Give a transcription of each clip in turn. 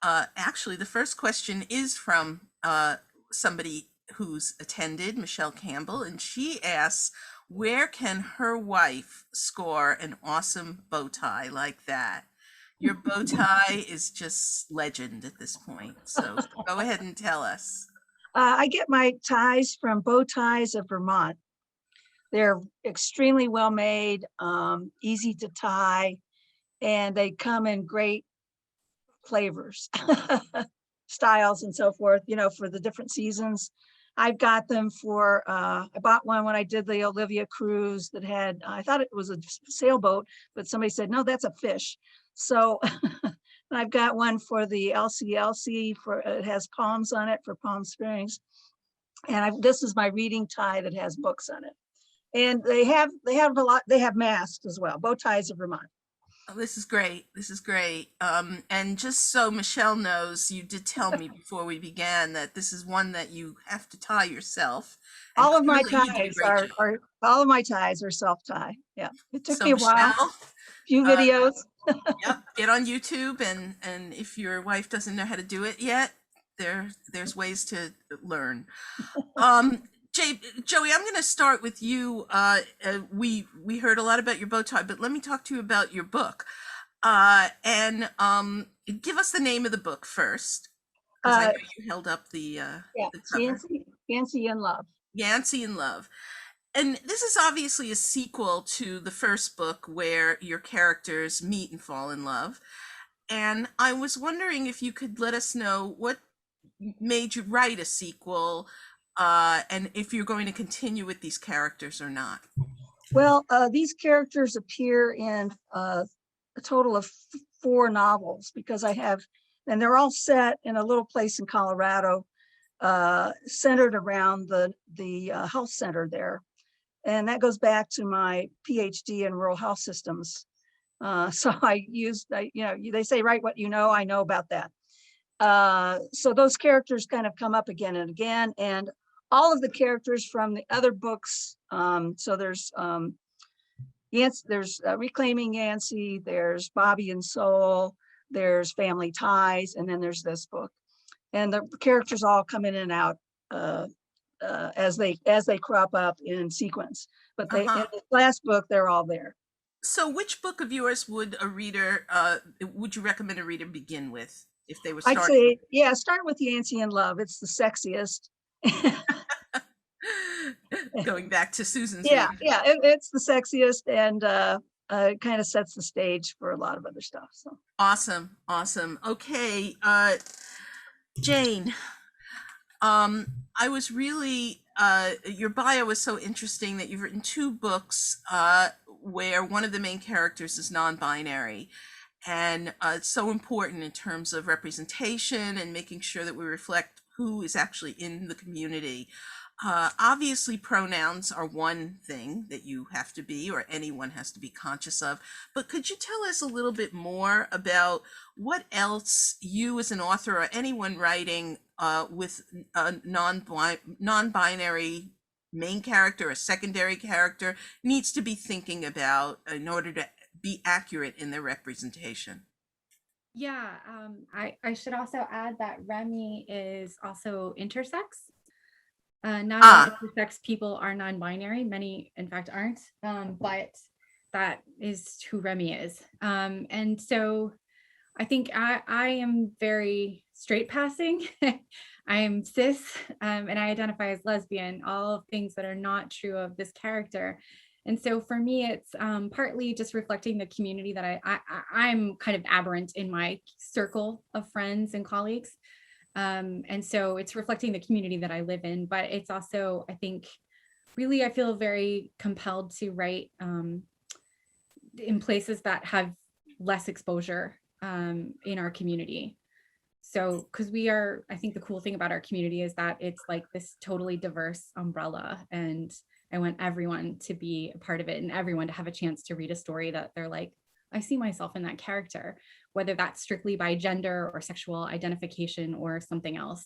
Actually, the first question is from somebody who's attended, Michelle Campbell, and she asks, where can her wife score an awesome bow tie like that? Your bow tie is just legend at this point. So go ahead and tell us. I get my ties from Bow Ties of Vermont. They're extremely well made, easy to tie, and they come in great flavors, styles, and so forth, for the different seasons. I've got them for, I bought one when I did the Olivia cruise that had, I thought it was a sailboat, but somebody said, no, that's a fish. So I've got one for the LCLC for, it has palms on it for Palm Springs. And this is my reading tie that has books on it. And they have a lot, they have masks as well, Bow Ties of Vermont. Oh, this is great. This is great. And just so Michelle knows, you did tell me before we began that this is one that you have to tie yourself. And All of my clearly you did a ties great job. are all of my ties are self-tie. Yeah. It took So me a while, Michelle, few uh, videos. yep, get on YouTube, and if your wife doesn't know how to do it yet, there's ways to learn. Um, Joey, I'm going to start with you. We heard a lot about your bow tie, but let me talk to you about your book. And give us the name of the book first, because I Uh, know you held up yeah, the cover. Yancy in Love. Yancey in Love. And this is obviously a sequel to the first book where your characters meet and fall in love. And I was wondering if you could let us know what made you write a sequel, and if you're going to continue with these characters or not. Well, these characters appear in a total of 4 novels because and they're all set in a little place in Colorado, centered around the health center there. And that goes back to my PhD in rural health systems. So they say, write what you know, I know about that. So those characters kind of come up again and again, and all of the characters from the other books. So there's Reclaiming Yancy, there's Bobby and Soul, there's Family Ties, and then there's this book. And the characters all come in and out as they crop up in sequence. But in Uh-huh. the last book, they're all there. So which book of yours would you recommend a reader begin with if they were I'd starting? say, yeah, start with Yancy in Love. It's the sexiest. Going back to Susan's Yeah, reading. yeah, it's the sexiest, and it kind of sets the stage for a lot of other stuff. So Awesome, awesome. Okay, Jane, I was really your bio was so interesting that you've written 2 books where one of the main characters is non-binary, and it's so important in terms of representation and making sure that we reflect who is actually in the community. Obviously, pronouns are one thing that you have to be, or anyone has to be conscious of. But could you tell us a little bit more about what else you, as an author, or anyone writing with a non-binary main character, a secondary character, needs to be thinking about in order to be accurate in their representation? Yeah, I should also add that Remy is also intersex. Not all Ah, intersex people are non-binary. Many, in fact, aren't. But that is who Remy is. And so I think I am very straight passing. I am cis, and I identify as lesbian, all things that are not true of this character. And so for me, it's partly just reflecting the community that I'm kind of aberrant in my circle of friends and colleagues. And so it's reflecting the community that I live in, but it's also, I think, really, I feel very compelled to write in places that have less exposure in our community. So, because I think the cool thing about our community is that it's like this totally diverse umbrella, and I want everyone to be a part of it and everyone to have a chance to read a story that they're like, I see myself in that character, whether that's strictly by gender or sexual identification or something else.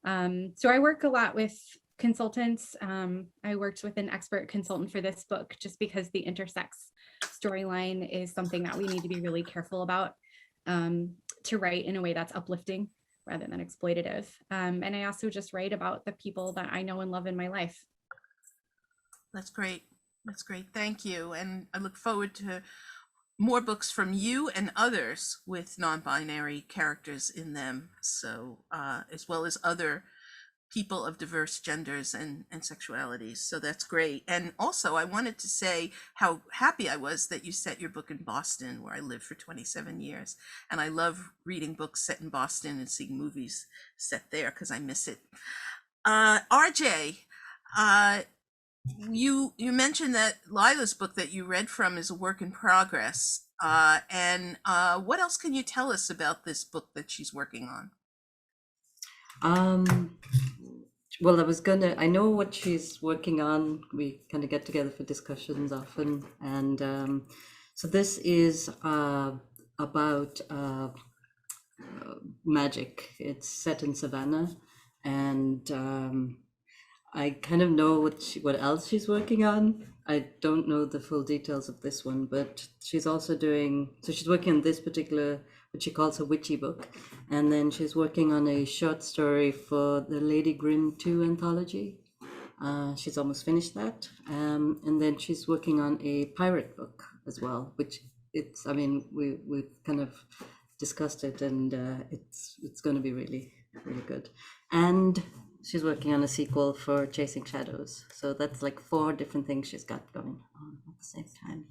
So I work a lot with consultants. I worked with an expert consultant for this book just because the intersex storyline is something that we need to be really careful about. to write in a way that's uplifting rather than exploitative. And I also just write about the people that I know and love in my life. That's great. That's great. Thank you. And I look forward to more books from you and others with non-binary characters in them. So, as well as other people of diverse genders and sexualities. So that's great. And also, I wanted to say how happy I was that you set your book in Boston, where I lived for 27 years. And I love reading books set in Boston and seeing movies set there because I miss it. RJ, you mentioned that Lila's book that you read from is a work in progress. And what else can you tell us about this book that she's working on? Well, I know what she's working on. We kind of get together for discussions often. And so this is about magic. It's set in Savannah. And I kind of know what else she's working on. I don't know the full details of this one, but she's also she's working on this particular, what she calls a witchy book. And then she's working on a short story for the Lady Grimm 2 anthology. She's almost finished that. And then she's working on a pirate book as well, which we've kind of discussed it, and it's going to be really, really good. And she's working on a sequel for Chasing Shadows. So that's like 4 different things she's got going on at the same time.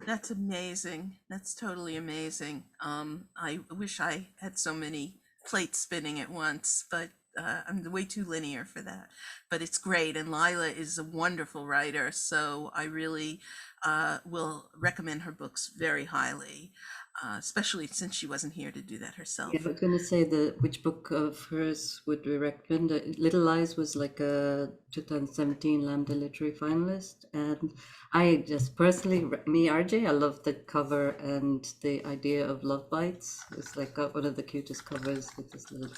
That's amazing. That's totally amazing. I wish I had so many plates spinning at once, but I'm way too linear for that. But it's great, and Lila is a wonderful writer, so I really will recommend her books very highly, especially since she wasn't here to do that herself. Yeah, I was going to say which book of hers would we recommend? Little Lies was like a 2017 Lambda Literary finalist, and I just personally, me RJ, I love the cover and the idea of love bites. It's like one of the cutest covers with this little,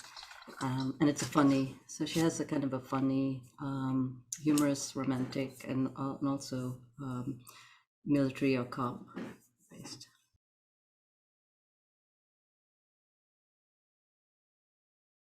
and it's so she has a kind of a funny, humorous, romantic, and also military or cop based.